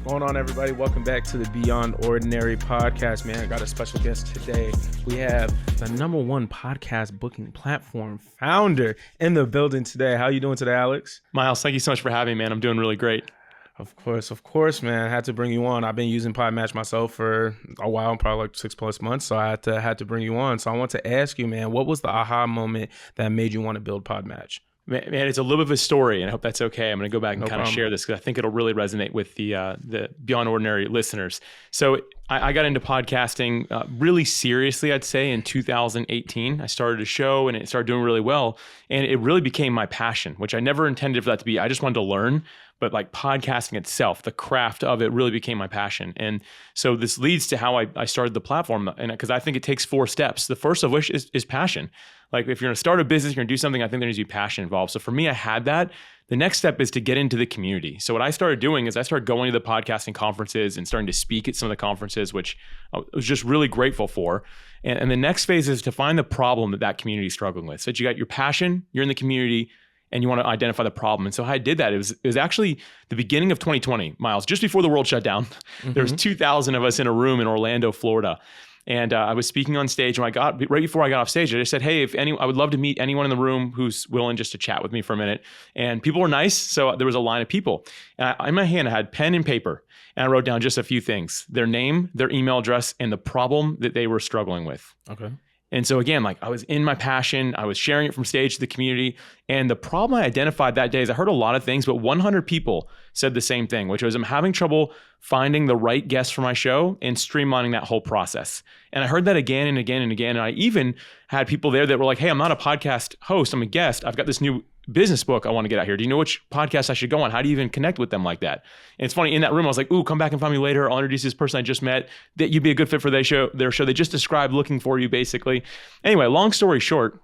going on, everybody? Welcome back to the Beyond Ordinary podcast, man. I got a special guest today. We have the #1 podcast booking platform founder in the building today. How you doing today, Alex? Myles, thank you so much for having me, man. I'm doing really great. Of course, man. I had to bring you on. I've been using PodMatch myself for a while, probably like 6+ months. So I had to bring you on. So I want to ask you, man, what was the aha moment that made you want to build PodMatch? Man, it's a little bit of a story, and I hope that's okay. I'm going to go back and kind of problem. share this because I think it'll really resonate with the Beyond Ordinary listeners. So I got into podcasting really seriously, I'd say, in 2018. I started a show, and it started doing really well, and it really became my passion, which I never intended for that to be. I just wanted to learn. But like podcasting itself, the craft of it really became my passion. And so this leads to how I started the platform. And because I think it takes 4 steps. The first of which is passion. Like if you're going to start a business, you're going to do something, I think there needs to be passion involved. So for me, I had that. The next step is to get into the community. So what I started doing is I started going to the podcasting conferences and starting to speak at some of the conferences, which I was just really grateful for. And the next phase is to find the problem that community is struggling with. So that you got your passion, you're in the community, and you want to identify the problem. And so how I did that, it was actually the beginning of 2020, Myles, just before the world shut down. Mm-hmm. There was 2,000 of us in a room in Orlando, Florida. And I was speaking on stage, and right before I got off stage, I just said, hey, I would love to meet anyone in the room who's willing just to chat with me for a minute. And people were nice, so there was a line of people. And in my hand, I had pen and paper, and I wrote down just a few things: their name, their email address, and the problem that they were struggling with. Okay. And so again, like I was in my passion, I was sharing it from stage to the community. And the problem I identified that day is I heard a lot of things, but 100 people said the same thing, which was I'm having trouble finding the right guests for my show and streamlining that whole process. And I heard that again and again and again. And I even had people there that were like, hey, I'm not a podcast host, I'm a guest. I've got this new business book I want to get out here. Do you know which podcast I should go on? How do you even connect with them like that? And it's funny, in that room, I was like, ooh, come back and find me later. I'll introduce this person I just met that you'd be a good fit for their show. They just described looking for you, basically. Anyway, long story short,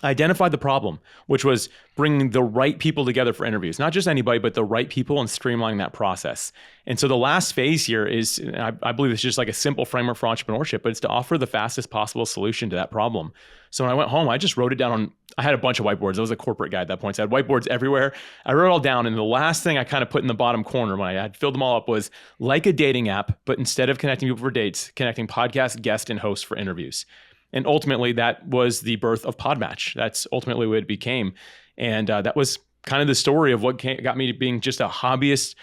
I identified the problem, which was bringing the right people together for interviews. Not just anybody, but the right people, and streamlining that process. And so the last phase here is, I believe it's just like a simple framework for entrepreneurship, but it's to offer the fastest possible solution to that problem. So when I went home, I just wrote it down I had a bunch of whiteboards. I was a corporate guy at that point, so I had whiteboards everywhere. I wrote it all down, and the last thing I kind of put in the bottom corner when I had filled them all up was like a dating app, but instead of connecting people for dates, connecting podcast guests and hosts for interviews. And ultimately, that was the birth of PodMatch. That's ultimately what it became. And that was kind of the story of what got me to being just a hobbyist,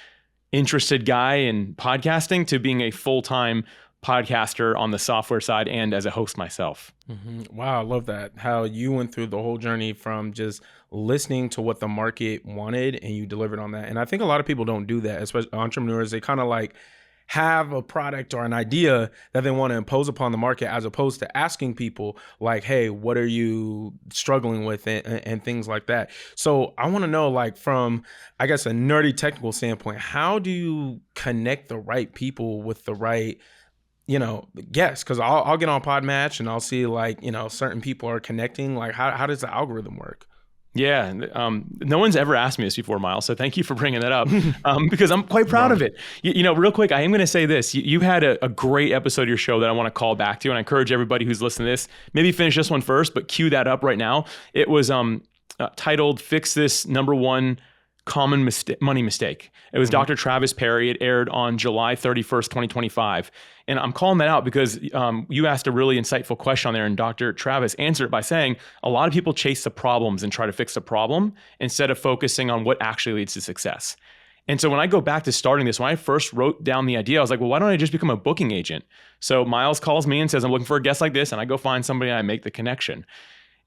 interested guy in podcasting to being a full-time podcaster on the software side and as a host myself. Mm-hmm. Wow, I love that. How you went through the whole journey from just listening to what the market wanted and you delivered on that. And I think a lot of people don't do that, especially entrepreneurs. They kind of like have a product or an idea that they want to impose upon the market, as opposed to asking people like, hey, what are you struggling with, and things like that. So I want to know, like, from, I guess, a nerdy technical standpoint, how do you connect the right people with the right, guests? Because I'll get on PodMatch and I'll see like, certain people are connecting. Like, how does the algorithm work? Yeah, no one's ever asked me this before, Myles, so thank you for bringing that up, because I'm quite proud of it. Real quick, I am going to say this. You had a great episode of your show that I want to call back to, and I encourage everybody who's listening to this, maybe finish this one first, but cue that up right now. It was titled Fix This #1 Common Money Mistake. It was Dr. Travis Perry. It aired on July 31st, 2025. And I'm calling that out because you asked a really insightful question on there, and Dr. Travis answered it by saying a lot of people chase the problems and try to fix the problem instead of focusing on what actually leads to success. And so when I go back to starting this, when I first wrote down the idea, I was like, well, why don't I just become a booking agent? So Myles calls me and says, I'm looking for a guest like this, and I go find somebody and I make the connection.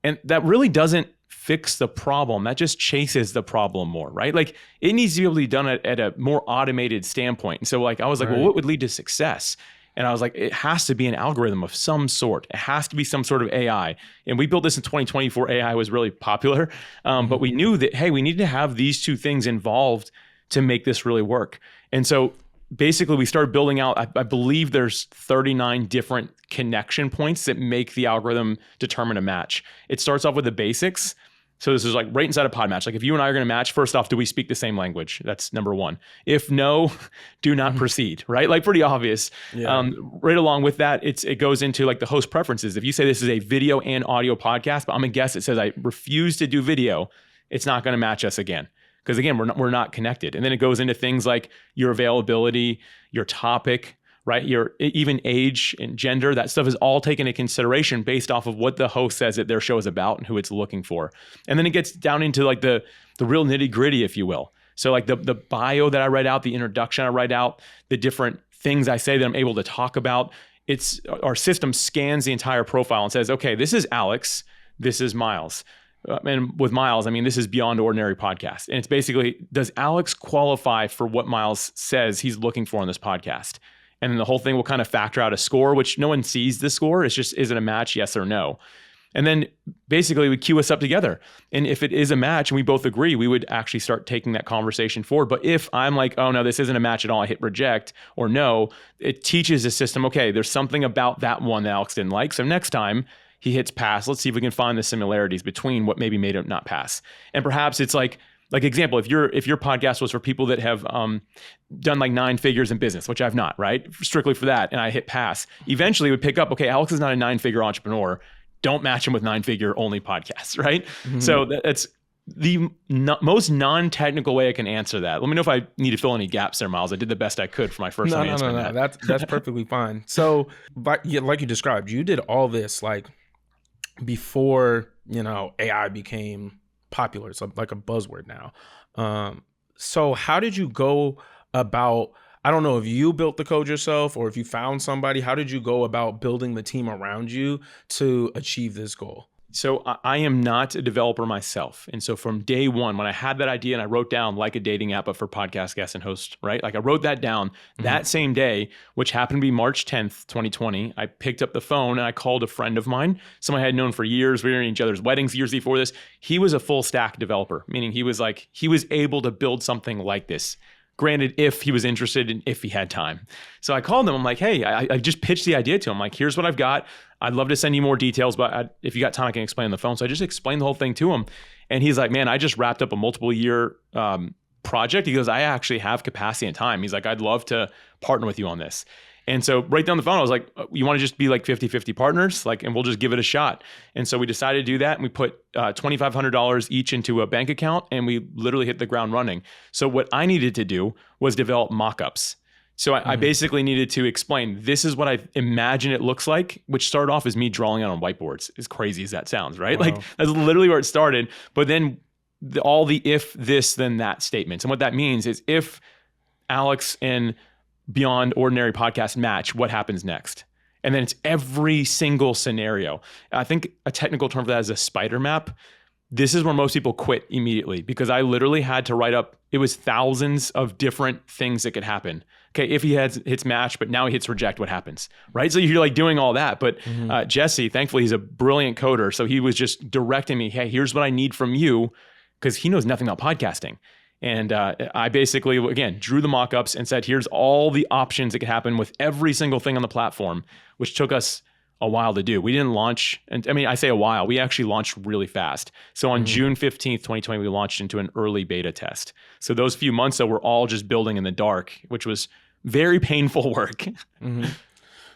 And that really doesn't fix the problem. That just chases the problem more, right? Like it needs to be able to be done at a more automated standpoint. And so like, I was like, well, what would lead to success? And I was like, it has to be an algorithm of some sort. It has to be some sort of AI. And we built this in 2020 before AI was really popular. But we knew that, hey, we need to have these two things involved to make this really work. And so basically we started building out, I believe there's 39 different connection points that make the algorithm determine a match. It starts off with the basics. So this is like right inside of PodMatch. Like if you and I are going to match, first off, do we speak the same language? That's #1. If no, do not proceed, right? Like pretty obvious. Yeah. Right along with that, it goes into like the host preferences. If you say this is a video and audio podcast, but I'm a guest that says I refuse to do video, it's not going to match us again. because again, we're not connected. And then it goes into things like your availability, your topic, right? Your even age and gender. That stuff is all taken into consideration based off of what the host says that their show is about and who it's looking for. And then it gets down into like the real nitty gritty, if you will. So like the bio that I write out, the introduction I write out, the different things I say that I'm able to talk about. It's our system scans the entire profile and says, okay, this is Alex, this is Myles. And with Myles, I mean, this is Beyond Ordinary Podcast. And it's basically, does Alex qualify for what Myles says he's looking for in this podcast? And then the whole thing will kind of factor out a score, which no one sees the score. It's just, is it a match, yes or no? And then basically we queue us up together. And if it is a match and we both agree, we would actually start taking that conversation forward. But if I'm like, oh no, this isn't a match at all, I hit reject or no, it teaches the system, okay, there's something about that one that Alex didn't like. So next time he hits pass, let's see if we can find the similarities between what maybe made it not pass. And perhaps it's like example, if your podcast was for people that have done like 9 figures in business, which I've not, right? Strictly for that, and I hit pass, eventually we pick up, okay, Alex is not a 9-figure entrepreneur. Don't match him with 9-figure only podcasts, right? Mm-hmm. So that's the most non-technical way I can answer that. Let me know if I need to fill any gaps there, Myles. I did the best I could for my first time answering that. That's perfectly fine. So, like you described, you did all this like before, AI became popular. It's like a buzzword now. So how did you go about, I don't know if you built the code yourself or if you found somebody, how did you go about building the team around you to achieve this goal? So I am not a developer myself. And so from day one, when I had that idea and I wrote down like a dating app, but for podcast guests and hosts, right? Like I wrote that down that same day, which happened to be March 10th, 2020. I picked up the phone and I called a friend of mine, someone I had known for years. We were in each other's weddings years before this. He was a full stack developer, meaning he was able to build something like this. Granted, if he was interested and if he had time. So I called him. I'm like, hey, I just pitched the idea to him. Like, here's what I've got. I'd love to send you more details, but if you got time, I can explain on the phone. So I just explained the whole thing to him. And he's like, man, I just wrapped up a multiple year project. He goes, I actually have capacity and time. He's like, I'd love to partner with you on this. And so right down the phone, I was like, you want to just be like 50-50 partners? And we'll just give it a shot. And so we decided to do that. And we put $2,500 each into a bank account and we literally hit the ground running. So what I needed to do was develop mock-ups. So I basically needed to explain, this is what I imagine it looks like, which started off as me drawing it on whiteboards, as crazy as that sounds, right? Wow. Like that's literally where it started. But then all the if this, then that statements. And what that means is if Alex and Beyond Ordinary Podcast match, what happens next? And then it's every single scenario. I think a technical term for that is a spider map. This is where most people quit immediately because I literally had to write up, it was thousands of different things that could happen. Okay, if he hits match, but now he hits reject, what happens, right? So you're like doing all that. But Jesse, thankfully, he's a brilliant coder. So he was just directing me, hey, here's what I need from you, because he knows nothing about podcasting. And I basically, again, drew the mock-ups and said, here's all the options that could happen with every single thing on the platform, which took us a while to do. We didn't launch, and I mean, I say a while, we actually launched really fast. So on June 15th, 2020, we launched into an early beta test. So those few months though, we're all just building in the dark, which was very painful work.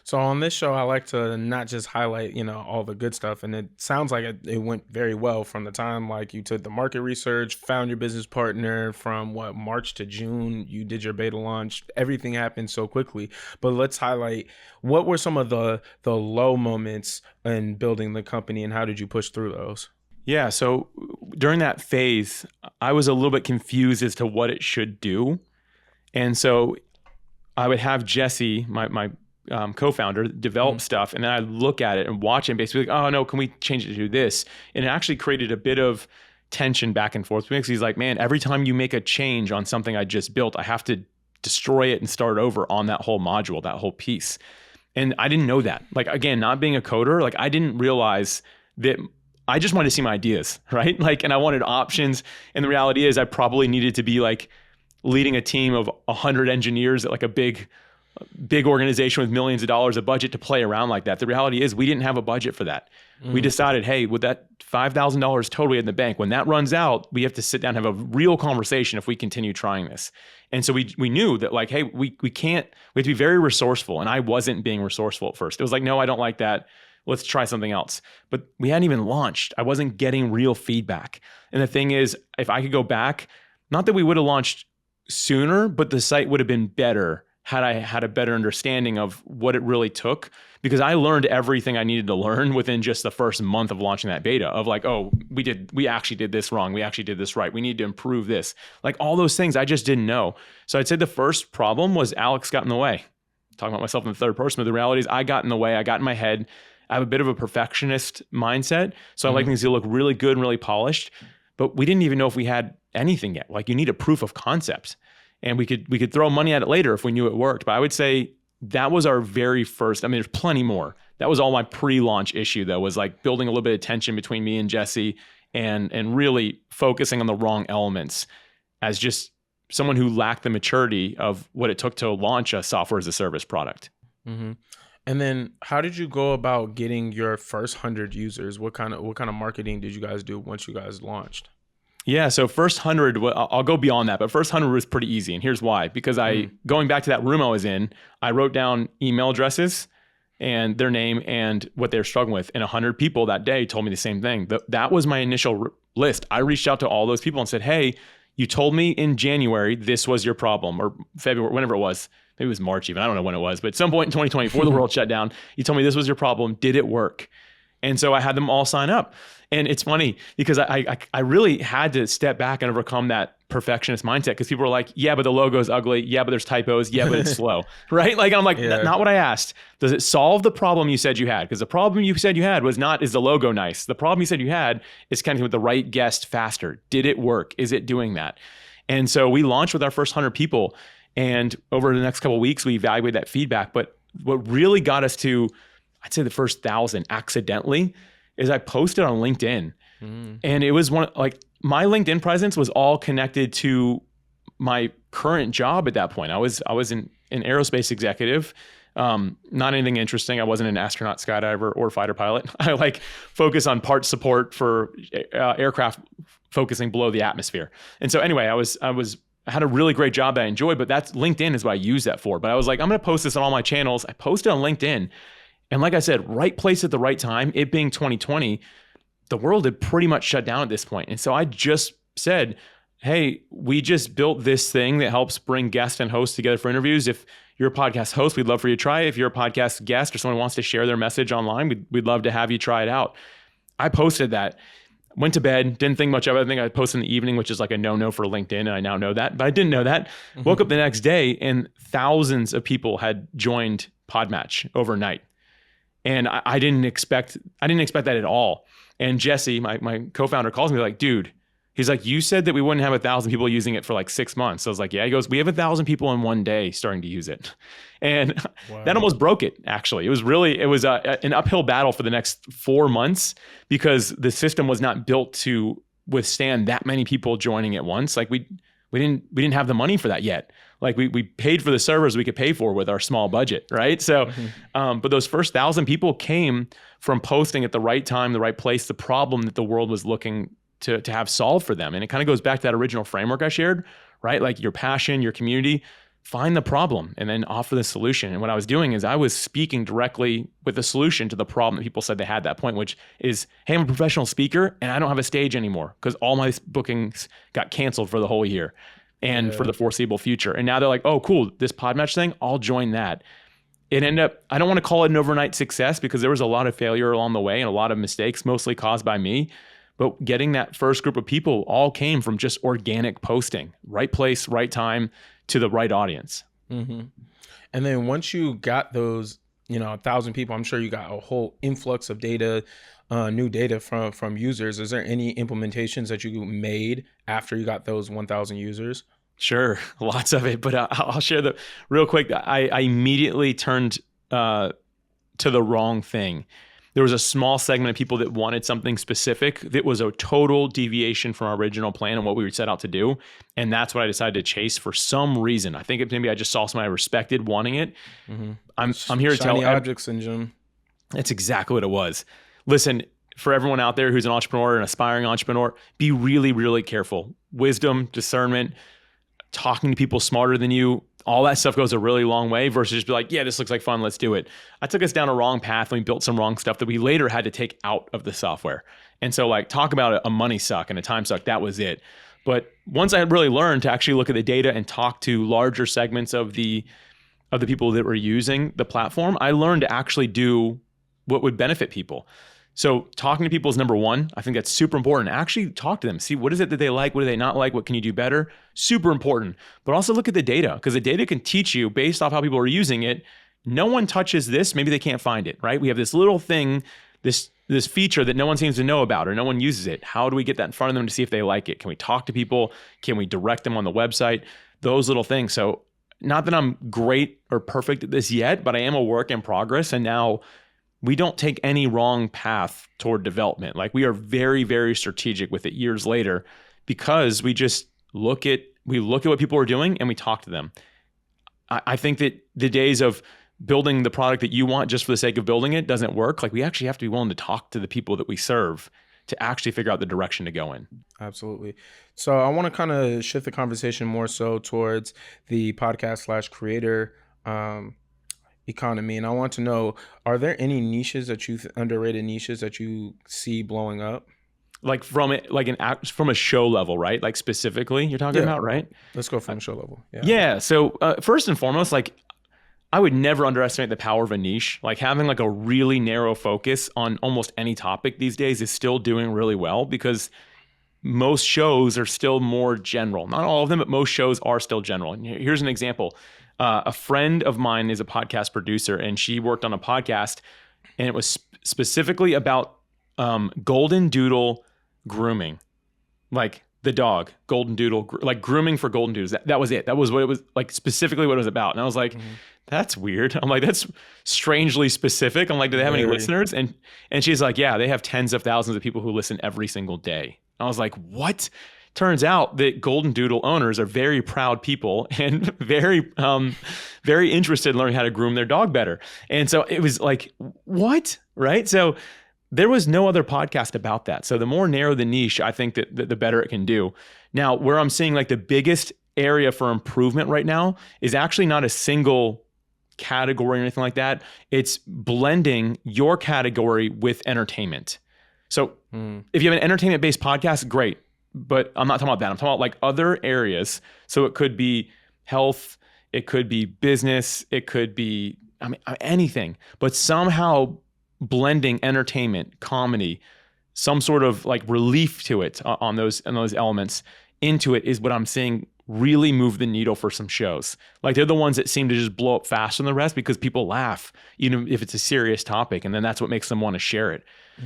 So on this show, I like to not just highlight, all the good stuff. And it sounds like it went very well from the time like you took the market research, found your business partner from March to June, you did your beta launch, everything happened so quickly. But let's highlight what were some of the low moments in building the company and how did you push through those? Yeah. So during that phase, I was a little bit confused as to what it should do. And so I would have Jesse, my co-founder, develop stuff, and then I look at it and watch it and basically like, oh no, can we change it to do this? And it actually created a bit of tension back and forth because he's like, man, every time you make a change on something I just built, I have to destroy it and start over on that whole module, that whole piece. And I didn't know that. Like, again, not being a coder, like I didn't realize that I just wanted to see my ideas, right? And I wanted options. And the reality is I probably needed to be like leading a team of 100 engineers at like a big organization with millions of dollars of budget to play around like that. The reality is we didn't have a budget for that. We decided, hey, with that $5,000 totally in the bank, when that runs out, we have to sit down and have a real conversation if we continue trying this. And so we knew that like, hey, we have to be very resourceful. And I wasn't being resourceful at first. It was like, no, I don't like that. Let's try something else. But we hadn't even launched. I wasn't getting real feedback. And the thing is, if I could go back, not that we would have launched sooner, but the site would have been better had I had a better understanding of what it really took, because I learned everything I needed to learn within just the first month of launching that beta of like, oh, we actually did this wrong. We actually did this right. We need to improve this. Like all those things I just didn't know. So I'd say the first problem was Alex got in the way. Talking about myself in the third person, but the reality is I got in the way. I got in my head. I have a bit of a perfectionist mindset. So I like things to look really good and really polished, but we didn't even know if we had anything yet. Like you need a proof of concept. And we could throw money at it later if we knew it worked. But I would say that was our very first. I mean, there's plenty more. That was all my pre-launch issue, though, was like building a little bit of tension between me and Jesse and really focusing on the wrong elements as just someone who lacked the maturity of what it took to launch a software as a service product. Mm-hmm. And then how did you go about getting your first 100 users? What kind of marketing did you guys do once you guys launched? Yeah, so first 100, I'll go beyond that, but first 100 was pretty easy. And here's why. Because going back to that room I was in, I wrote down email addresses and their name and what they're struggling with. And 100 people that day told me the same thing. That was my initial list. I reached out to all those people and said, hey, you told me in January this was your problem, or February, whenever it was. Maybe it was March even. I don't know when it was. But at some point in 2020, before the world shut down, you told me this was your problem. Did it work? And so I had them all sign up. And it's funny because I really had to step back and overcome that perfectionist mindset, because people were like, yeah, but the logo's ugly. Yeah, but there's typos. Yeah, but it's slow. Right? Like, I'm like, not what I asked. Does it solve the problem you said you had? Because the problem you said you had was not, is the logo nice? The problem you said you had is connecting with the right guest faster. Did it work? Is it doing that? And so we launched with our first 100 people. And over the next couple of weeks, we evaluated that feedback. But what really got us to, I'd say the first 1,000 accidentally, is I posted on LinkedIn. And it was my LinkedIn presence was all connected to my current job at that point. I was an aerospace executive, not anything interesting. I wasn't an astronaut, skydiver, or fighter pilot. I focus on part support for aircraft focusing below the atmosphere. And so anyway, I had a really great job that I enjoyed, but that's LinkedIn is what I use that for. But I was like, I'm going to post this on all my channels. I posted on LinkedIn. And like I said, right place at the right time, it being 2020, the world had pretty much shut down at this point. And so I just said, hey, we just built this thing that helps bring guests and hosts together for interviews. If you're a podcast host, we'd love for you to try it. If you're a podcast guest or someone wants to share their message online, we'd love to have you try it out. I posted that, went to bed, didn't think much of it. I think I posted in the evening, which is like a no-no for LinkedIn. And I now know that, but I didn't know that. Woke up the next day and thousands of people had joined PodMatch overnight. And I didn't expect that at all. And Jesse, my co-founder, calls me like, dude, he's like, you said that we wouldn't have 1,000 people using it for like 6 months. So I was like, yeah. He goes, we have 1,000 people in one day starting to use it. And that almost broke it, actually. It was an uphill battle for the next 4 months, because the system was not built to withstand that many people joining at once. Like we didn't have the money for that yet. Like we paid for the servers we could pay for with our small budget, right? So, but those first 1,000 people came from posting at the right time, the right place, the problem that the world was looking to have solved for them. And it kind of goes back to that original framework I shared, right? Like your passion, your community, find the problem and then offer the solution. And what I was doing is I was speaking directly with the solution to the problem that people said they had at that point, which is, hey, I'm a professional speaker and I don't have a stage anymore because all my bookings got canceled for the whole year and for the foreseeable future. And now they're like, oh, cool, this PodMatch thing, I'll join that. It ended up, I don't want to call it an overnight success because there was a lot of failure along the way and a lot of mistakes, mostly caused by me. But getting that first group of people all came from just organic posting, right place, right time, to the right audience. And then once you got those, 1,000 people, I'm sure you got a whole influx of data, new data from users. Is there any implementations that you made after you got those 1,000 users? Sure, lots of it, but I'll share the real quick. I immediately turned to the wrong thing. There was a small segment of people that wanted something specific that was a total deviation from our original plan and what we set out to do. And that's what I decided to chase for some reason. I think maybe I just saw somebody I respected wanting it. I'm here to tell Shiny object syndrome. That's exactly what it was. Listen, for everyone out there who's an entrepreneur, an aspiring entrepreneur, be really, really careful. Wisdom, discernment, talking to people smarter than you, all that stuff goes a really long way versus just be like, yeah, this looks like fun, let's do it. I took us down a wrong path and we built some wrong stuff that we later had to take out of the software. And so talk about a money suck and a time suck, that was it. But once I really learned to actually look at the data and talk to larger segments of the people that were using the platform, I learned to actually do what would benefit people. So talking to people is number one. I think that's super important. Actually talk to them. See, what is it that they like? What do they not like? What can you do better? Super important. But also look at the data, because the data can teach you based off how people are using it. No one touches this. Maybe they can't find it, right? We have this little thing, this feature that no one seems to know about or no one uses it. How do we get that in front of them to see if they like it? Can we talk to people? Can we direct them on the website? Those little things. So not that I'm great or perfect at this yet, but I am a work in progress. And now we don't take any wrong path toward development. Like, we are very, very strategic with it years later, because we just look at what people are doing and we talk to them. I think that the days of building the product that you want just for the sake of building it doesn't work. Like, we actually have to be willing to talk to the people that we serve to actually figure out the direction to go in. Absolutely. So I want to kind of shift the conversation more so towards the podcast/creator economy. And I want to know, are there any niches that underrated niches that you see blowing up? Like from a show level, right? Like specifically you're talking about, right? Let's go from show level. Yeah. So first and foremost, like, I would never underestimate the power of a niche. Like, having like a really narrow focus on almost any topic these days is still doing really well, because most shows are still more general. Not all of them, but most shows are still general. And here's an example. A friend of mine is a podcast producer, and she worked on a podcast, and it was specifically about golden doodle grooming. Like, the dog, golden doodle, like grooming for golden doodles. That was it. That was what it was, like, specifically what it was about. And I was like, that's weird. I'm like, that's strangely specific. I'm like, do they have any listeners? And she's like, yeah, they have tens of thousands of people who listen every single day. I was like, what? Turns out that golden doodle owners are very proud people and very interested in learning how to groom their dog better. And so it was like, what? Right? So there was no other podcast about that. So the more narrow the niche, I think that the better it can do. Now, where I'm seeing like the biggest area for improvement right now is actually not a single category or anything like that. It's blending your category with entertainment. So if you have an entertainment-based podcast, great. But I'm not talking about that. I'm talking about like other areas. So it could be health, it could be business, it could be, anything. But somehow blending entertainment, comedy, some sort of like relief to it on those elements into it is what I'm seeing really move the needle for some shows. Like, they're the ones that seem to just blow up faster than the rest, because people laugh, even if it's a serious topic, and then that's what makes them want to share it.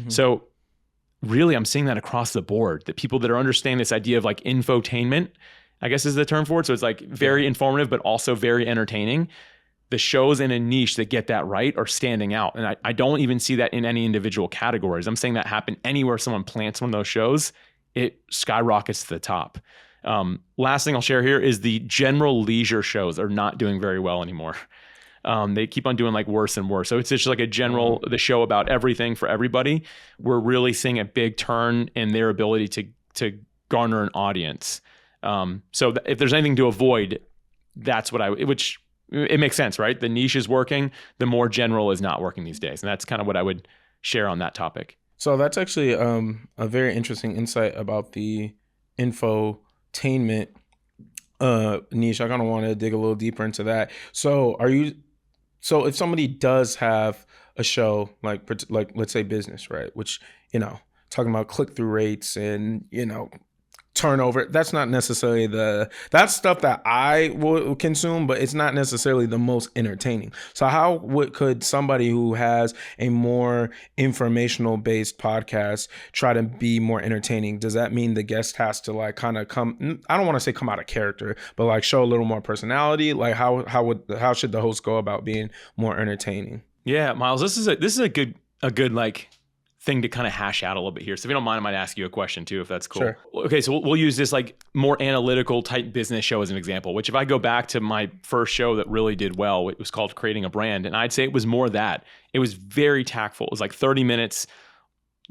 So really, I'm seeing that across the board, that people that are understanding this idea of like infotainment, I guess is the term for it. So it's like very informative, but also very entertaining. The shows in a niche that get that right are standing out. And I don't even see that in any individual categories. I'm saying that happen anywhere someone plants one of those shows, it skyrockets to the top. Last thing I'll share here is the general leisure shows are not doing very well anymore. They keep on doing like worse and worse. So it's just like the show about everything for everybody. We're really seeing a big turn in their ability to garner an audience. So if there's anything to avoid, that's which it makes sense, right? The niche is working. The more general is not working these days. And that's kind of what I would share on that topic. So that's actually a very interesting insight about the infotainment niche. I kind of want to dig a little deeper into that. So if somebody does have a show like let's say business, right? Which, talking about click-through rates and, turnover, that's not necessarily that's stuff that I will consume, but it's not necessarily the most entertaining. So how could somebody who has a more informational based podcast try to be more entertaining? Does that mean the guest has to like kind of come, I don't want to say come out of character, but like show a little more personality? Like how should the host go about being more entertaining? Yeah, Myles, this is a good like thing to kind of hash out a little bit here. So if you don't mind, I might ask you a question too, if that's cool. Sure. Okay, so we'll use this like more analytical type business show as an example, which if I go back to my first show that really did well, it was called Creating a Brand. And I'd say it was more that. It was very tactful. It was like 30 minutes,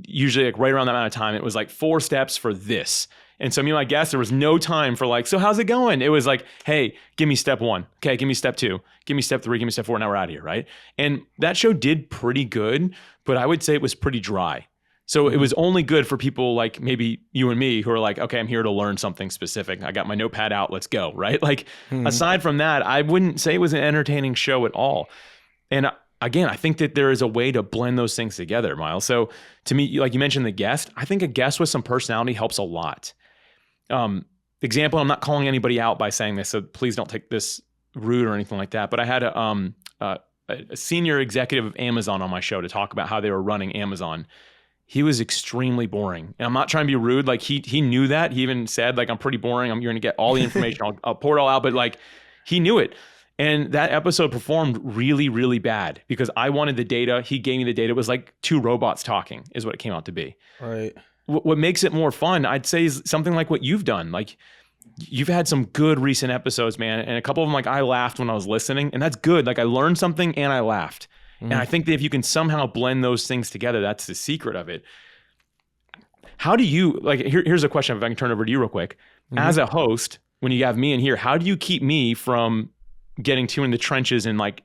usually like right around that amount of time. It was like 4 steps for this. And so me and my guests, there was no time for like, so how's it going? It was like, hey, give me step 1. Okay, give me step 2. Give me step 3. Give me step 4. Now we're out of here, right? And that show did pretty good, but I would say it was pretty dry. So it was only good for people like maybe you and me who are like, okay, I'm here to learn something specific. I got my notepad out, let's go, right? Like aside from that, I wouldn't say it was an entertaining show at all. And again, I think that there is a way to blend those things together, Myles. So to me, like you mentioned the guest, I think a guest with some personality helps a lot. Example, I'm not calling anybody out by saying this, so please don't take this rude or anything like that. But I had a senior executive of Amazon on my show to talk about how they were running Amazon. He was extremely boring. And I'm not trying to be rude. Like he knew that. He even said, like, I'm pretty boring. You're going to get all the information. I'll pour it all out. But like, he knew it. And that episode performed really, really bad because I wanted the data. He gave me the data. It was like two robots talking is what it came out to be. Right. What makes it more fun, I'd say, is something like what you've done. Like, you've had some good recent episodes, man. And a couple of them, like, I laughed when I was listening. And that's good. Like, I learned something and I laughed. And I think that if you can somehow blend those things together, that's the secret of it. How do you, like, here's a question, if I can turn over to you real quick. As a host, when you have me in here, how do you keep me from getting too in the trenches and like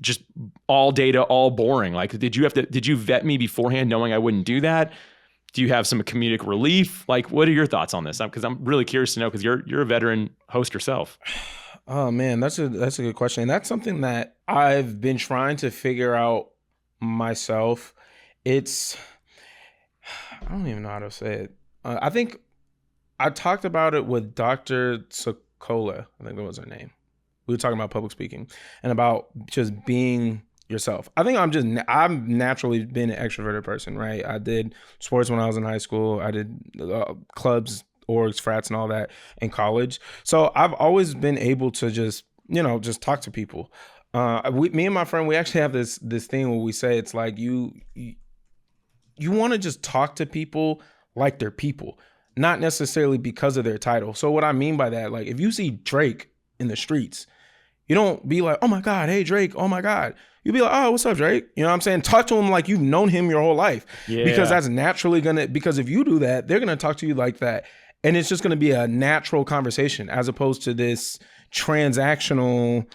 just all data, all boring? Like, did you vet me beforehand knowing I wouldn't do that? Do you have some comedic relief? Like, what are your thoughts on this? Because I'm really curious to know, because you're a veteran host yourself. Oh man, that's a good question. And that's something that I've been trying to figure out myself. I don't even know how to say it. I think I talked about it with Dr. Sokola. I think that was her name. We were talking about public speaking and about just being yourself. I think I've naturally been an extroverted person, right? I did sports when I was in high school. I did clubs, orgs, frats, and all that in college. So I've always been able to just talk to people. Me and my friend, we actually have this thing where we say it's like you want to just talk to people like they're people, not necessarily because of their title. So what I mean by that, like if you see Drake in the streets, you don't be like, oh my God, hey Drake, oh my God. You be like, oh, what's up, Drake? You know what I'm saying? Talk to him like you've known him your whole life. Yeah. Because that's naturally because if you do that, they're gonna talk to you like that. And it's just going to be a natural conversation as opposed to this transactional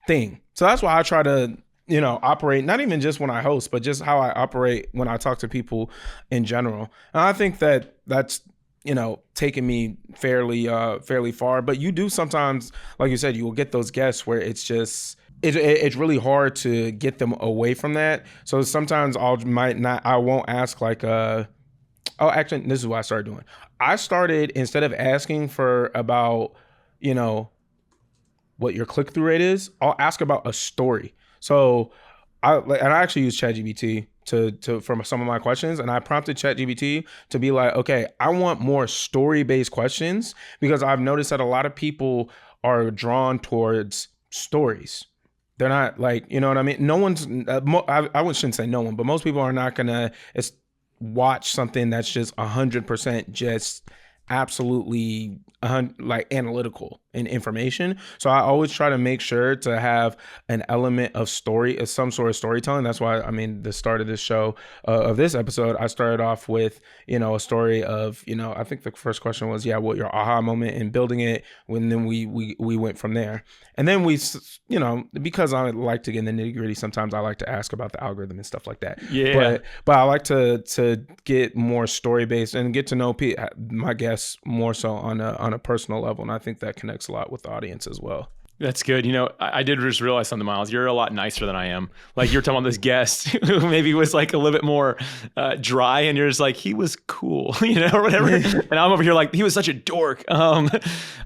thing. So that's why I try to, operate, not even just when I host, but just how I operate when I talk to people in general. And I think that that's, taking me fairly far. But you do sometimes, like you said, you will get those guests where it's just, it's really hard to get them away from that. So sometimes I won't ask like actually, this is what I started doing. I started, instead of asking for about, what your click-through rate is, I'll ask about a story. So I actually use ChatGPT for some of my questions, and I prompted ChatGPT to be like, okay, I want more story-based questions because I've noticed that a lot of people are drawn towards stories. They're not like, you know what I mean? No one's, I shouldn't say no one, but most people are not gonna watch something that's just 100% just absolutely like analytical in information. So I always try to make sure to have an element of story, some sort of storytelling. That's why, the start of this show, of this episode, I started off with, a story of, I think the first question was, what your aha moment in building it, then we went from there. And then we, because I like to get in the nitty gritty, sometimes I like to ask about the algorithm and stuff like that. Yeah. But I like to get more story based and get to know my guests more so on a personal level. And I think that connects a lot with the audience as well. That's good. I did just realize something, Myles. You're a lot nicer than I am. Like, you're talking about this guest who maybe was like a little bit more dry, and you're just like, he was cool, or whatever. And I'm over here like, he was such a dork. I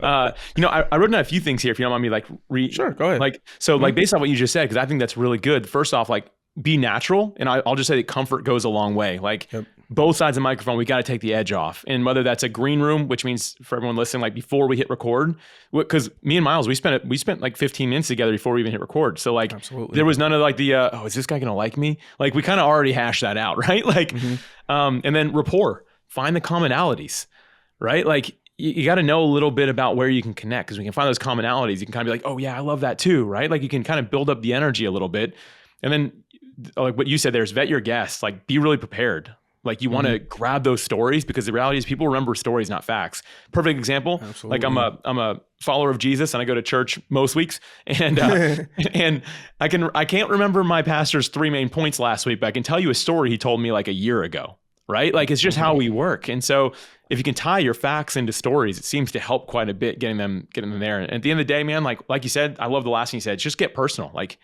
wrote down a few things here, if you don't mind me like Sure, go ahead. Like, so like based on what you just said, because I think that's really good. First off, like, be natural. And I'll just say that comfort goes a long way. Like, both sides of the microphone, we got to take the edge off. And whether that's a green room, which means for everyone listening, like before we hit record, because me and Myles, we spent like 15 minutes together before we even hit record. So like, Absolutely. There was none of like the, is this guy going to like me? Like, we kind of already hashed that out, right? Like, and then rapport, find the commonalities, right? Like, you got to know a little bit about where you can connect, because we can find those commonalities. You can kind of be like, oh yeah, I love that too, right? Like, you can kind of build up the energy a little bit. And then like what you said, there's vet your guests, like be really prepared. Like, you want to grab those stories, because the reality is people remember stories, not facts. Perfect example. Absolutely. Like, I'm a follower of Jesus, and I go to church most weeks, and and I can't remember my pastor's 3 main points last week, but I can tell you a story he told me like a year ago. right? Like it's just how we work. And so if you can tie your facts into stories, it seems to help quite a bit getting them there. And at the end of the day, man, like you said, I love the last thing you said, just get personal. Like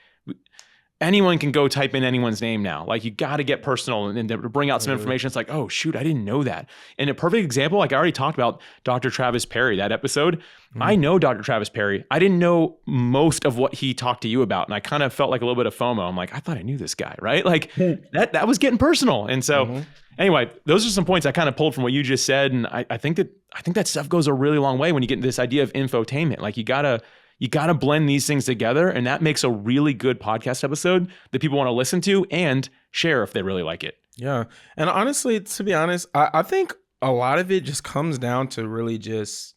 anyone can go type in anyone's name now. Like you got to get personal and to bring out some information. It's like, oh shoot, I didn't know that. And a perfect example, like I already talked about Dr. Travis Perry, that episode. I know Dr. Travis Perry. I didn't know most of what he talked to you about. And I kind of felt like a little bit of FOMO. I'm like, I thought I knew this guy, right? Like that was getting personal. And so anyway, those are some points I kind of pulled from what you just said. And I think that stuff goes a really long way when you get into this idea of infotainment. Like you gotta blend these things together, and that makes a really good podcast episode that people want to listen to and share if they really like it. Yeah. And honestly, to be honest, I think a lot of it just comes down to really just,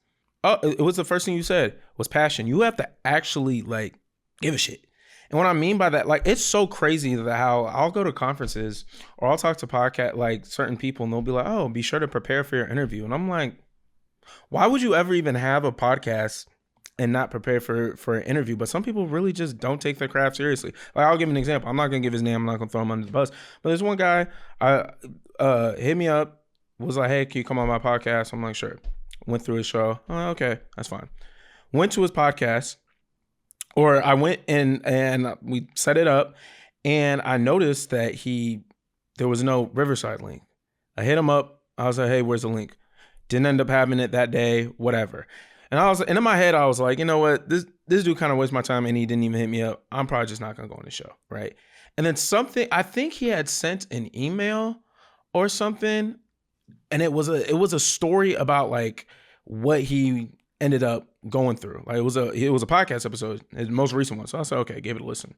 it was the first thing you said was passion. You have to actually like give a shit. And what I mean by that, like, it's so crazy that how I'll go to conferences or I'll talk to podcast, like certain people, and they'll be like, oh, be sure to prepare for your interview. And I'm like, why would you ever even have a podcast and not prepare for an interview? But some people really just don't take their craft seriously. Like, I'll give an example. I'm not gonna give his name. I'm not gonna throw him under the bus. But there's one guy hit me up, was like, hey, can you come on my podcast? I'm like, sure. Went through his show. Oh, okay, that's fine. Went to his podcast, or I went in and we set it up, and I noticed that there was no Riverside link. I hit him up. I was like, hey, where's the link? Didn't end up having it that day, whatever. And in my head, I was like, you know what? This dude kind of wasted my time, and he didn't even hit me up. I'm probably just not going to go on the show, right? And then I think he had sent an email or something, and it was a story about like what he ended up going through. Like it was a podcast episode, his most recent one. So I said, okay, give it a listen.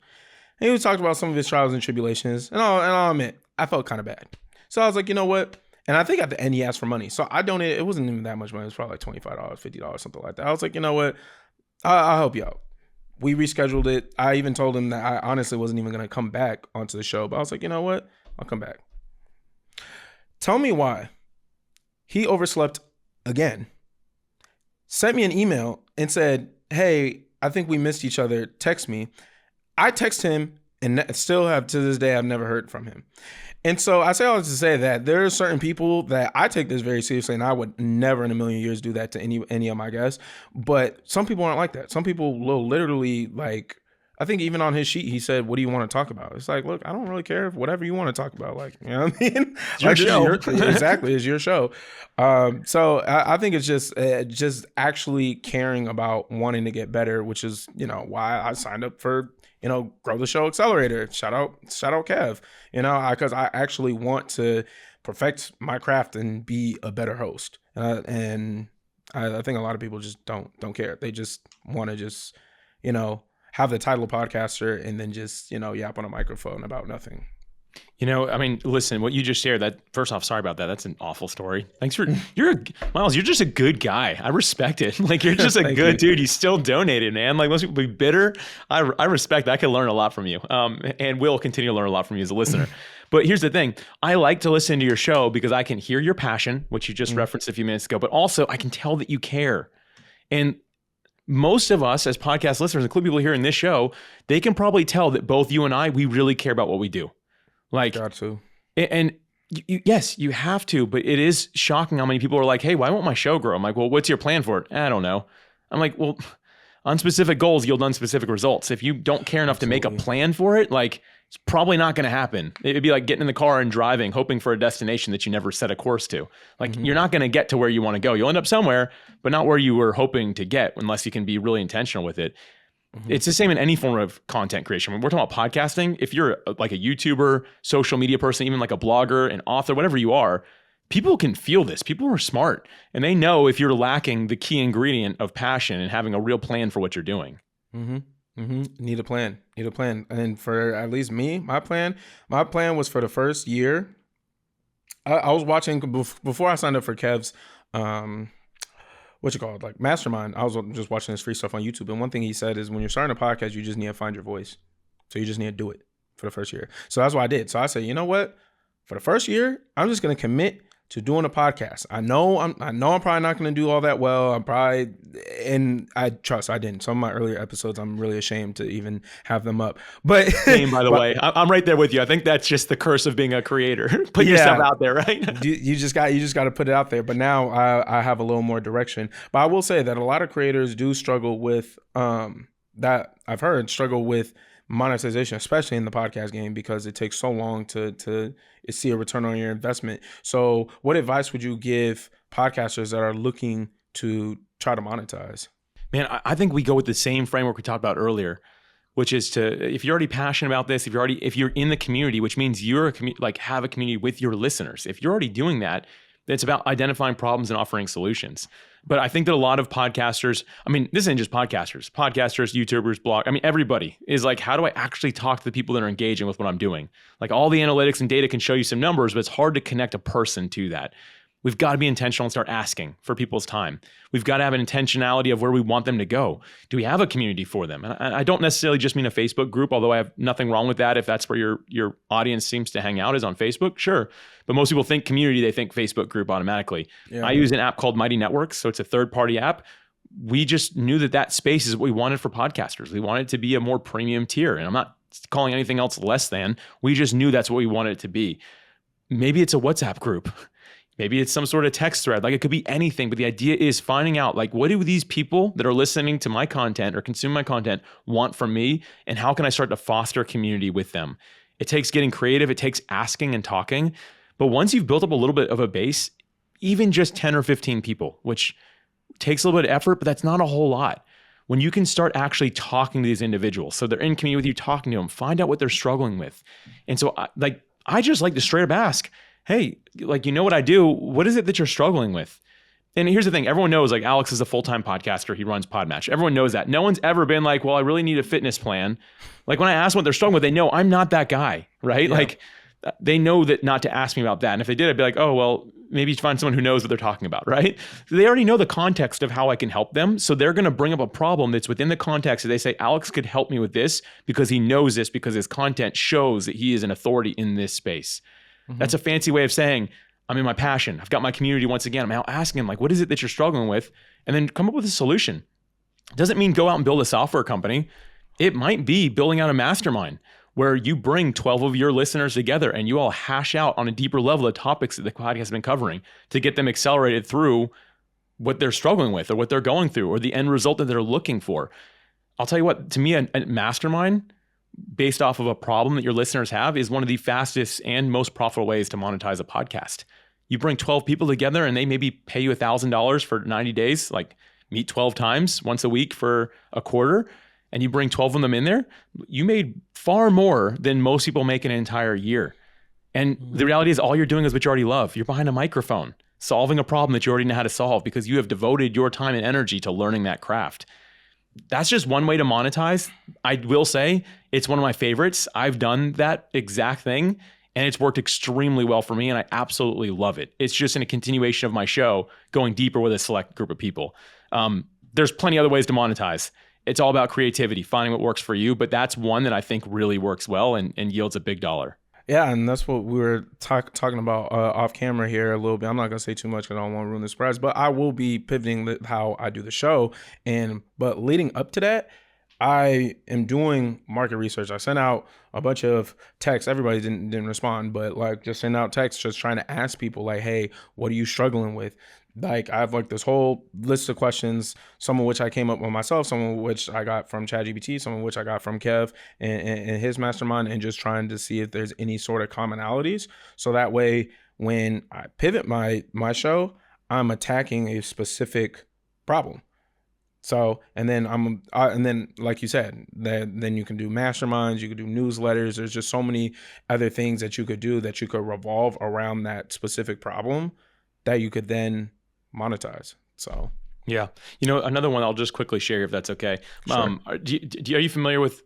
And he was talking about some of his trials and tribulations, and I'll admit, I felt kind of bad. So I was like, you know what? And I think at the end he asked for money. So I donated. It wasn't even that much money. It was probably like $25, $50, something like that. I was like, you know what? I'll help you out. We rescheduled it. I even told him that I honestly wasn't even going to come back onto the show. But I was like, you know what? I'll come back. Tell me why. He overslept again. Sent me an email and said, hey, I think we missed each other. Text me. I text him and still have to this day, I've never heard from him. And so I say all this to say that there are certain people that I take this very seriously, and I would never in a million years do that to any of my guests. But some people aren't like that. Some people will literally, like, I think even on his sheet, he said, what do you want to talk about? It's like, look, I don't really care. Whatever you want to talk about. Like, you know what I mean? It's your show. Exactly. It's your show. So I think it's just actually caring about wanting to get better, which is, you know, why I signed up for, you know, Grow the Show Accelerator. Shout out Kev, you know, because I actually want to perfect my craft and be a better host. And I think a lot of people just don't care. They just want to just, you know, have the title of podcaster and then just, you know, yap on a microphone about nothing. You know, I mean, listen, what you just shared, that first off, sorry about that. That's an awful story. Thanks for, Myles, you're just a good guy. I respect it. Like, you're just a good dude. You still donated, man. Like, most people be bitter. I respect that. I can learn a lot from you. And will continue to learn a lot from you as a listener. But here's the thing. I like to listen to your show because I can hear your passion, which you just referenced a few minutes ago, but also I can tell that you care. And most of us as podcast listeners, including people here in this show, they can probably tell that both you and I, we really care about what we do. Like, got to. And yes, you have to, but it is shocking how many people are like, hey, why won't my show grow? I'm like, well, what's your plan for it? I don't know. I'm like, well, unspecific goals yield unspecific results. If you don't care enough to make a plan for it, like, it's probably not going to happen. It'd be like getting in the car and driving, hoping for a destination that you never set a course to. Like, you're not going to get to where you want to go. You'll end up somewhere, but not where you were hoping to get unless you can be really intentional with it. It's the same in any form of content creation. When we're talking about podcasting, if you're like a YouTuber, social media person, even like a blogger, an author, whatever you are, people can feel this. People are smart, and they know if you're lacking the key ingredient of passion and having a real plan for what you're doing. Need a plan. And for at least me, my plan was for the first year. I was watching before I signed up for Kev's, like mastermind. I was just watching his free stuff on YouTube. And one thing he said is when you're starting a podcast, you just need to find your voice. So you just need to do it for the first year. So that's what I did. So I said, you know what? For the first year, I'm just going to commit to doing a podcast. I know I'm probably not going to do all that well. And I didn't. Some of my earlier episodes, I'm really ashamed to even have them up. But Same, by the way, I'm right there with you. I think that's just the curse of being a creator. Put yourself out there, right? you just got to put it out there. But now I have a little more direction. But I will say that a lot of creators do struggle with that. I've heard struggle with monetization, especially in the podcast game, because it takes so long to see a return on your investment. So what advice would you give podcasters that are looking to try to monetize? Man, I think we go with the same framework we talked about earlier, which is if you're already passionate about this, if you're in the community, which means you're have a community with your listeners. If you're already doing that, it's about identifying problems and offering solutions. But I think that a lot of podcasters, I mean, this isn't just podcasters, YouTubers, everybody is like, how do I actually talk to the people that are engaging with what I'm doing? Like, all the analytics and data can show you some numbers, but it's hard to connect a person to that. We've got to be intentional and start asking for people's time. We've got to have an intentionality of where we want them to go. Do we have a community for them? And I don't necessarily just mean a Facebook group, although I have nothing wrong with that. If that's where your audience seems to hang out, is on Facebook, sure. But most people think community, they think Facebook group automatically. Yeah. I use an app called Mighty Networks, so it's a third-party app. We just knew that space is what we wanted for podcasters. We wanted it to be a more premium tier, and I'm not calling anything else less than. We just knew that's what we wanted it to be. Maybe it's a WhatsApp group. Maybe it's some sort of text thread. Like, it could be anything, but the idea is finding out, like, what do these people that are listening to my content or consume my content want from me, and how can I start to foster community with them? It takes getting creative. It takes asking and talking. But once you've built up a little bit of a base, even just 10 or 15 people, which takes a little bit of effort, but that's not a whole lot. When you can start actually talking to these individuals, so they're in community with you, talking to them, find out what they're struggling with. And so I just like to straight up ask, hey, like, you know what I do? What is it that you're struggling with? And here's the thing. Everyone knows, like, Alex is a full-time podcaster. He runs PodMatch. Everyone knows that. No one's ever been like, well, I really need a fitness plan. Like, when I ask what they're struggling with, they know I'm not that guy, right? Yeah. Like, they know that not to ask me about that. And if they did, I'd be like, oh, well, maybe find someone who knows what they're talking about, right? They already know the context of how I can help them. So they're going to bring up a problem that's within the context that they say, Alex could help me with this because he knows this, because his content shows that he is an authority in this space. Mm-hmm. That's a fancy way of saying, I'm in my passion. I've got my community once again. I'm out asking them, like, what is it that you're struggling with? And then come up with a solution. It doesn't mean go out and build a software company. It might be building out a mastermind where you bring 12 of your listeners together and you all hash out on a deeper level the topics that the podcast has been covering to get them accelerated through what they're struggling with or what they're going through or the end result that they're looking for. I'll tell you what, to me, a mastermind based off of a problem that your listeners have is one of the fastest and most profitable ways to monetize a podcast. You bring 12 people together and they maybe pay you $1,000 for 90 days, like meet 12 times once a week for a quarter, and you bring 12 of them in there, you made far more than most people make in an entire year. And the reality is all you're doing is what you already love. You're behind a microphone, solving a problem that you already know how to solve because you have devoted your time and energy to learning that craft. That's just one way to monetize. I will say it's one of my favorites. I've done that exact thing and it's worked extremely well for me and I absolutely love it. It's just in a continuation of my show, going deeper with a select group of people. There's plenty of other ways to monetize. It's all about creativity, finding what works for you, but that's one that I think really works well and yields a big dollar. Yeah, and that's what we were talking about off camera here a little bit. I'm not going to say too much because I don't want to ruin the surprise, but I will be pivoting how I do the show. But leading up to that, I am doing market research. I sent out a bunch of texts. Everybody didn't respond, but like just send out texts, just trying to ask people like, hey, what are you struggling with? Like I have like this whole list of questions, some of which I came up with myself, some of which I got from ChatGPT, some of which I got from Kev and his mastermind, and just trying to see if there's any sort of commonalities. So that way, when I pivot my show, I'm attacking a specific problem. So, and then like you said, then you can do masterminds, you could do newsletters. There's just so many other things that you could do that you could revolve around that specific problem that you could then monetize. So, yeah. You know, another one I'll just quickly share if that's okay. Sure. Are you familiar with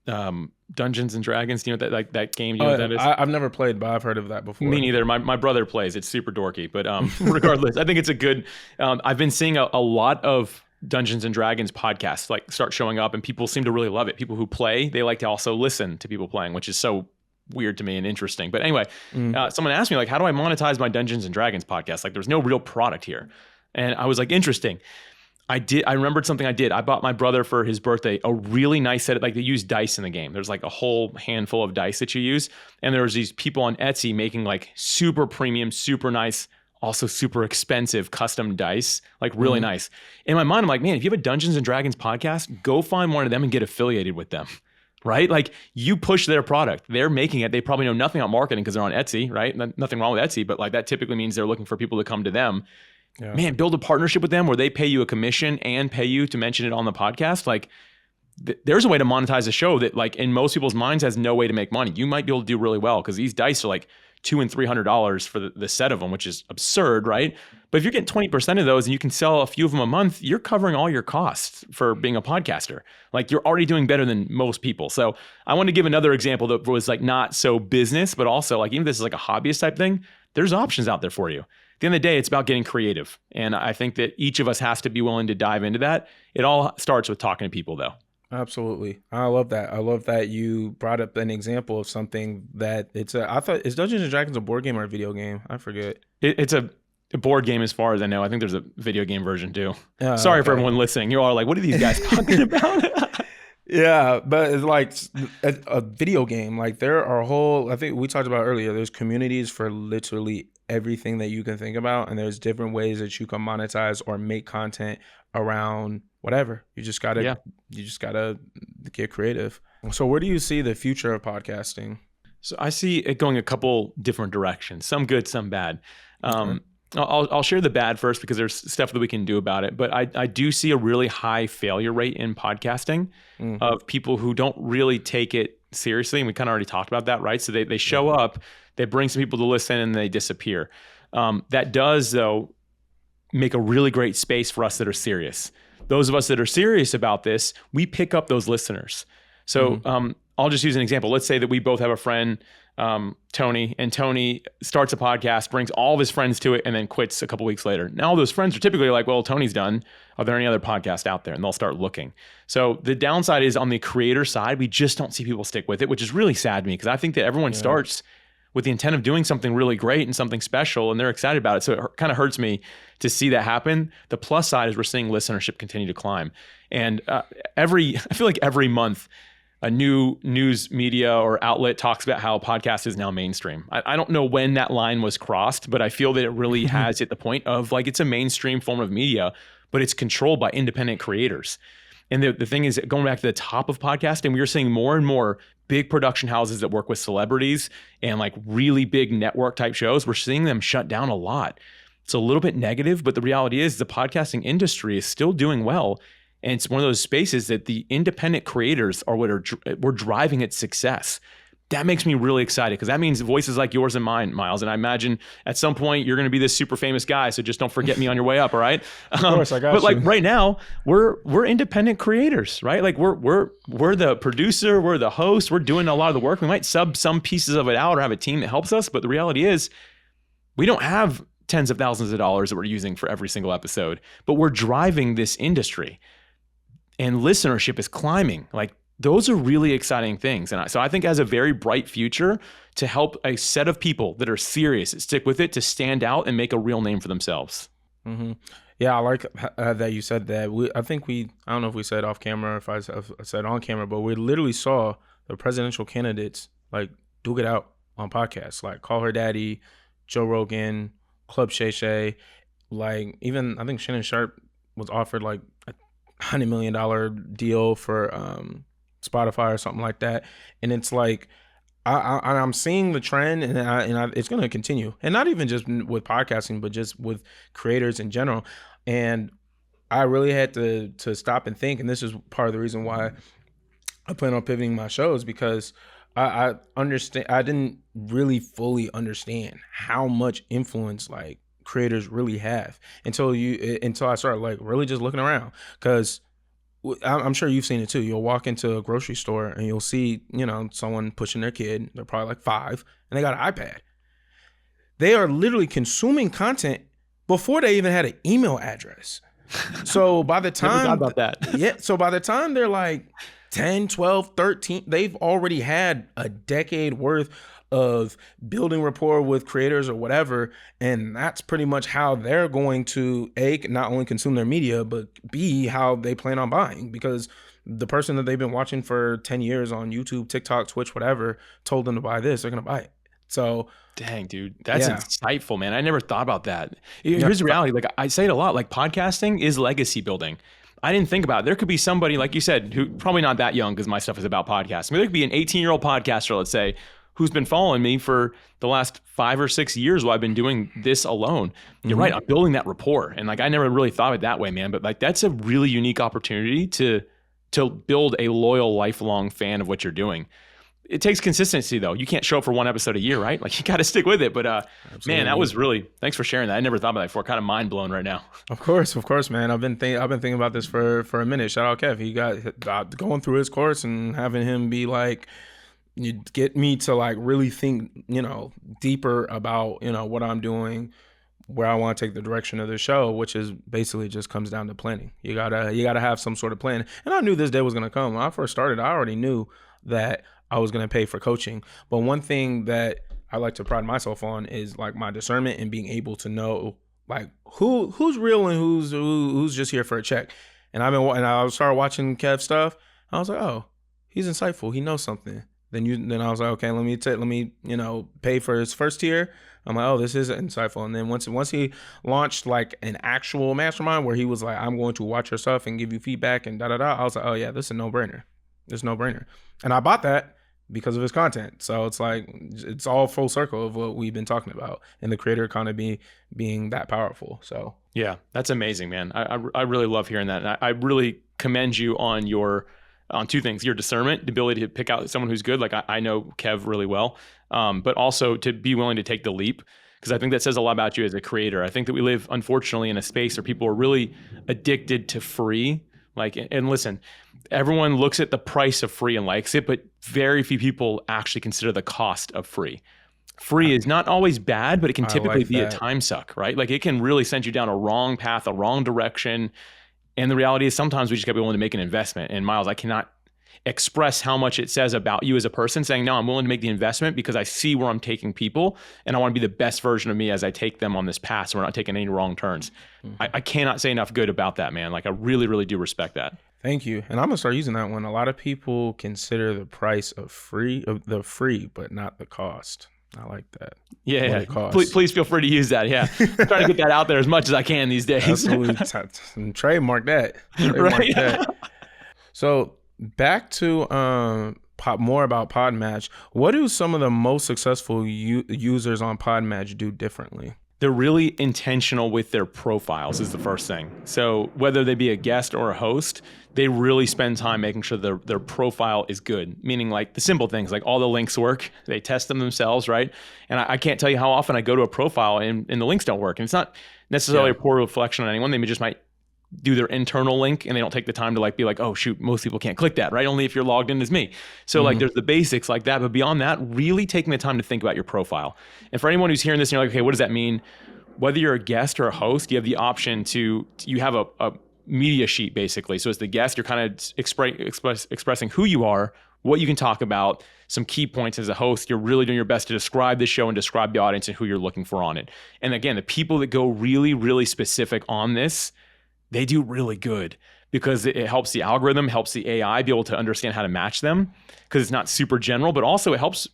Dungeons and Dragons? Do you know that game? You know what that is? I've never played, but I've heard of that before. Me neither. My brother plays. It's super dorky, but regardless, I think it's a good. I've been seeing a lot of Dungeons and Dragons podcasts like start showing up, and people seem to really love it. People who play, they like to also listen to people playing, which is so weird to me and interesting. But anyway, someone asked me like, how do I monetize my Dungeons and Dragons podcast? Like there's no real product here. And I was like, interesting. I remembered something I did. I bought my brother for his birthday a really nice set of, like they use dice in the game. There's like a whole handful of dice that you use. And there was these people on Etsy making like super premium, super nice, also super expensive custom dice, like really nice. In my mind, I'm like, man, if you have a Dungeons and Dragons podcast, go find one of them and get affiliated with them, right? Like you push their product. They're making it. They probably know nothing about marketing because they're on Etsy, right? Nothing wrong with Etsy, but like that typically means they're looking for people to come to them. Yeah. Man, build a partnership with them where they pay you a commission and pay you to mention it on the podcast. Like there's a way to monetize a show that like in most people's minds has no way to make money. You might be able to do really well because these dice are like $200 and $300 for the set of them, which is absurd, right? But if you're getting 20% of those and you can sell a few of them a month, you're covering all your costs for being a podcaster. Like you're already doing better than most people. So I want to give another example that was like not so business, but also like even if this is like a hobbyist type thing, there's options out there for you. At the end of the day, it's about getting creative. And I think that each of us has to be willing to dive into that. It all starts with talking to people though. Absolutely. I love that. I love that you brought up an example of something that I thought, is Dungeons and Dragons a board game or a video game? I forget. It's a board game as far as I know. I think there's a video game version too. Sorry for everyone listening. You're all like, what are these guys talking about? Yeah, but it's like a video game. Like there are I think we talked about earlier, there's communities for literally everything that you can think about. And there's different ways that you can monetize or make content around whatever. You just gotta get creative. So where do you see the future of podcasting? So I see it going a couple different directions, some good, some bad. I'll share the bad first because there's stuff that we can do about it. But I do see a really high failure rate in podcasting of people who don't really take it seriously. And we kind of already talked about that, right? So they show up, they bring some people to listen and they disappear. That does though make a really great space for us that are serious. Those of us that are serious about this, we pick up those listeners. So I'll just use an example. Let's say that we both have a friend, Tony, and Tony starts a podcast, brings all of his friends to it, and then quits a couple weeks later. Now all those friends are typically like, well, Tony's done. Are there any other podcasts out there? And they'll start looking. So the downside is on the creator side, we just don't see people stick with it, which is really sad to me because I think that everyone starts with the intent of doing something really great and something special, and they're excited about it. So it kind of hurts me to see that happen. The plus side is we're seeing listenership continue to climb. And I feel like every month, a new news media or outlet talks about how podcast is now mainstream. I don't know when that line was crossed, but I feel that it really has hit the point of like, it's a mainstream form of media, but it's controlled by independent creators. And the thing is, going back to the top of podcasting, we are seeing more and more big production houses that work with celebrities and like really big network type shows. We're seeing them shut down a lot. It's a little bit negative, but the reality is the podcasting industry is still doing well. And it's one of those spaces that the independent creators are we're driving its success. That makes me really excited because that means voices like yours and mine, Myles. And I imagine at some point you're going to be this super famous guy. So just don't forget me on your way up. All right. Of course, I got you. But like right now, we're independent creators, right? Like we're the producer, we're the host, we're doing a lot of the work. We might sub some pieces of it out or have a team that helps us. But the reality is we don't have tens of thousands of dollars that we're using for every single episode, but we're driving this industry. And listenership is climbing. Like those are really exciting things. And so I think it has a very bright future to help a set of people that are serious, that stick with it, to stand out and make a real name for themselves. Mm-hmm. Yeah, I like that you said that. I don't know if we said off camera or if I said on camera, but we literally saw the presidential candidates like duke it out on podcasts, like Call Her Daddy, Joe Rogan, Club Shay Shay. Like even I think Shannon Sharp was offered like $100 million deal for Spotify or something like that, and it's like I'm seeing the trend, and it's going to continue, and not even just with podcasting, but just with creators in general. And I really had to stop and think, and this is part of the reason why I plan on pivoting my shows, because I didn't really fully understand how much influence like creators really have until I started like really just looking around, because I'm sure you've seen it too. You'll walk into a grocery store and you'll see, someone pushing their kid. They're probably like 5 and they got an iPad. They are literally consuming content before they even had an email address. So by the time Never thought about that. So by the time they're like 10, 12, 13. They've already had a decade worth of building rapport with creators or whatever. And that's pretty much how they're going to, A, not only consume their media, but B, how they plan on buying. Because the person that they've been watching for 10 years on YouTube, TikTok, Twitch, whatever, told them to buy this, they're going to buy it. So dang, dude, that's insightful, man. I never thought about that. Here's the reality. Like I say it a lot, like podcasting is legacy building. I didn't think about it. There could be somebody, like you said, who probably not that young because my stuff is about podcasting. There could be an 18-year-old podcaster, let's say, who's been following me for the last 5 or 6 years while I've been doing this alone. You're right. I'm building that rapport. And like, I never really thought of it that way, man. But like, that's a really unique opportunity to build a loyal, lifelong fan of what you're doing. It takes consistency though. You can't show up for one episode a year, right? Like you got to stick with it. But man, that was really, thanks for sharing that. I never thought about that before. Kind of mind blown right now. Of course, man. I've been thinking about this for a minute. Shout out Kev. He got going through his course and having him be like, you get me to like really think, deeper about, what I'm doing, where I want to take the direction of the show, which is basically just comes down to planning. You gotta have some sort of plan. And I knew this day was gonna come. When I first started, I already knew that I was going to pay for coaching. But one thing that I like to pride myself on is like my discernment and being able to know like who's real and who's just here for a check. And I started watching Kev stuff. I was like, oh, he's insightful. He knows something. Then I was like, okay, let me pay for his first tier. I'm like, oh, this is insightful. And then once he launched like an actual mastermind where he was like, I'm going to watch your stuff and give you feedback and I was like, oh yeah, this is a no-brainer. It's a no-brainer. And I bought that because of his content. So it's like, it's all full circle of what we've been talking about and the creator economy being that powerful. So yeah, that's amazing, man. I really love hearing that. And I really commend you on two things: your discernment, the ability to pick out someone who's good. Like I know Kev really well, but also to be willing to take the leap. Because I think that says a lot about you as a creator. I think that we live, unfortunately, in a space where people are really addicted to free. Like, and listen, everyone looks at the price of free and likes it, but very few people actually consider the cost of free. Free is not always bad, but it can typically be a time suck, right? Like it can really send you down a wrong path, a wrong direction. And the reality is sometimes we just gotta be willing to make an investment. And Myles, I cannot express how much it says about you as a person, saying, no, I'm willing to make the investment because I see where I'm taking people and I want to be the best version of me as I take them on this path. So we're not taking any wrong turns. I cannot say enough good about that, man. Like I really, really do respect that. Thank you. And I'm gonna start using that one. A lot of people consider the price of the free, but not the cost. I like that. Yeah. Please feel free to use that. Yeah. I'm trying to get that out there as much as I can these days. Absolutely. Trademark that. Right. That. So back to more about PodMatch. What do some of the most successful users on PodMatch do differently? They're really intentional with their profiles is the first thing. So whether they be a guest or a host, they really spend time making sure their profile is good. Meaning like the simple things, like all the links work. They test them themselves, right? And I can't tell you how often I go to a profile and the links don't work. And it's not necessarily a poor reflection on anyone. They just might do their internal link and they don't take the time to like be like, oh shoot, most people can't click that, right? Only if you're logged in as me. So like there's the basics like that, but beyond that, really taking the time to think about your profile. And for anyone who's hearing this and you're like, okay, what does that mean? Whether you're a guest or a host, you have the option you have a media sheet basically. So as the guest, you're kind of expressing who you are, what you can talk about, some key points. As a host, you're really doing your best to describe the show and describe the audience and who you're looking for on it. And again, the people that go really, really specific on this, they do really good because it helps the algorithm, helps the AI be able to understand how to match them because it's not super general, but also it helps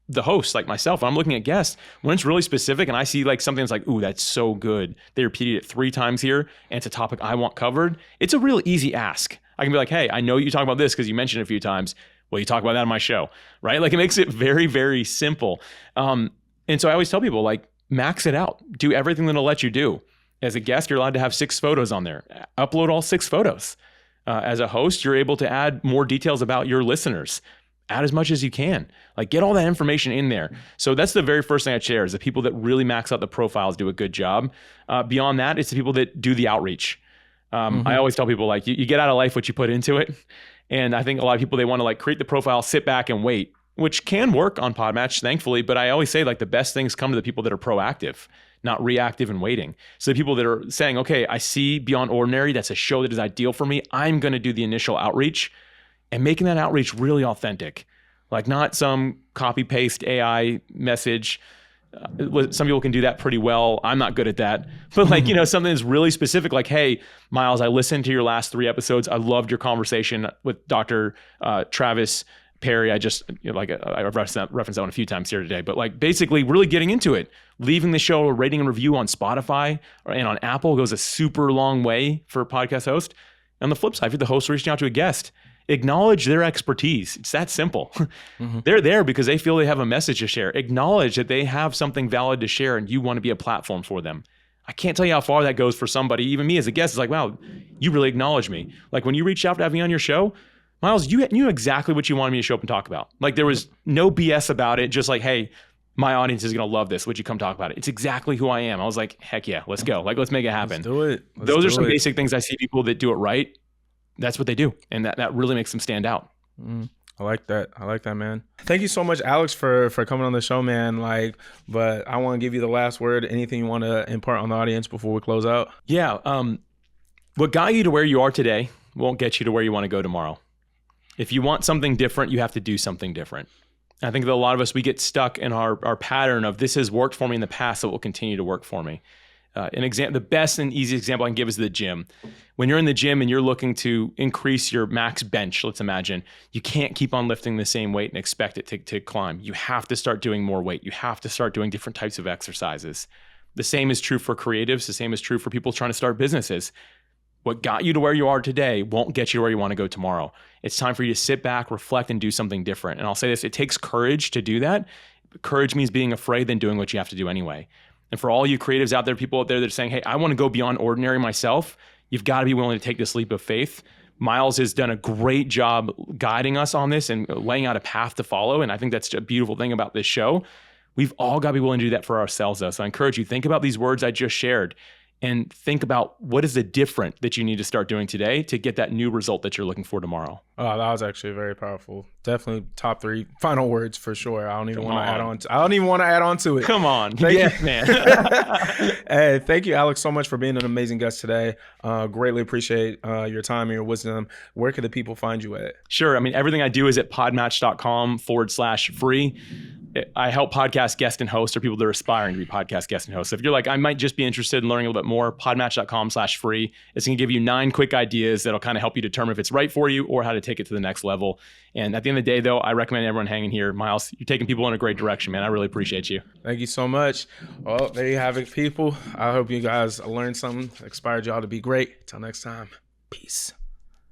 the host like myself. When I'm looking at guests, when it's really specific and I see like something that's like, ooh, that's so good. They repeated it 3 times here and it's a topic I want covered. It's a real easy ask. I can be like, hey, I know you talk about this because you mentioned it a few times. Well, you talk about that on my show, right? Like it makes it very, very simple. And so I always tell people like, max it out. Do everything that'll let you do. As a guest, you're allowed to have 6 photos on there. Upload all 6 photos. As a host, you're able to add more details about your listeners. Add as much as you can. Like get all that information in there. So that's the very first thing I'd share is the people that really max out the profiles do a good job. Beyond that, it's the people that do the outreach. I always tell people like you get out of life what you put into it. And I think a lot of people, they want to like create the profile, sit back and wait, which can work on PodMatch, thankfully. But I always say like the best things come to the people that are proactive, not reactive and waiting. So the people that are saying, okay, I see Beyond Ordinary, that's a show that is ideal for me. I'm going to do the initial outreach. and making that outreach really authentic, like not some copy paste AI message. Some people can do that pretty well. I'm not good at that, but like, something that's really specific, like, hey, Myles, I listened to your last 3 episodes. I loved your conversation with Dr. Travis Perry. I referenced that one a few times here today, but like basically really getting into it, leaving the show a rating and review on Spotify and on Apple goes a super long way for a podcast host. On the flip side, if you're the host reaching out to a guest, acknowledge their expertise. It's that simple. They're there because they feel they have a message to share. Acknowledge that they have something valid to share and you want to be a platform for them. I can't tell you how far that goes for somebody. Even me as a guest is like, wow, you really acknowledge me. Like when you reached out to have me on your show, Myles, you knew exactly what you wanted me to show up and talk about. Like there was no BS about it. Just like, hey, my audience is going to love this. Would you come talk about it? It's exactly who I am. I was like, heck yeah, let's go. Like, let's make it happen. Let's do it. Those are some basic things I see people that do it right. That's what they do. And that really makes them stand out. I like that, man. Thank you so much, Alex, for coming on the show, man. But I want to give you the last word. Anything you want to impart on the audience before we close out? Yeah. What got you to where you are today won't get you to where you want to go tomorrow. If you want something different, you have to do something different. I think that a lot of us, we get stuck in our pattern of this has worked for me in the past, so it will continue to work for me. The best and easiest example I can give is the gym. When you're in the gym and you're looking to increase your max bench, let's imagine, you can't keep on lifting the same weight and expect it to climb. You have to start doing more weight. You have to start doing different types of exercises. The same is true for creatives. The same is true for people trying to start businesses. What got you to where you are today won't get you to where you want to go tomorrow. It's time for you to sit back, reflect, and do something different. And I'll say this, it takes courage to do that. Courage means being afraid than doing what you have to do anyway. And for all you creatives out there, people out there that are saying, hey, I want to go beyond ordinary myself, you've got to be willing to take this leap of faith. Myles has done a great job guiding us on this and laying out a path to follow. And I think that's a beautiful thing about this show. We've all got to be willing to do that for ourselves, though. So I encourage you, think about these words I just shared and think about what is the different that you need to start doing today to get that new result that you're looking for tomorrow. Oh, that was actually very powerful. Definitely top 3 final words for sure. I don't even want to add on to it. Come on. Thank you, man. Hey, thank you, Alex, so much for being an amazing guest today. Greatly appreciate your time and your wisdom. Where can the people find you at? Sure. I mean, everything I do is at podmatch.com/free. I help podcast guests and hosts or people that are aspiring to be podcast guests and hosts. So if you're like, I might just be interested in learning a little bit more, podmatch.com/free. It's going to give you 9 quick ideas that'll kind of help you determine if it's right for you or how to take it to the next level. And at the end of the day, though, I recommend everyone hanging here. Myles, you're taking people in a great direction, man. I really appreciate you. Thank you so much. Well, there you have it, people. I hope you guys learned something, inspired y'all to be great. Till next time, peace.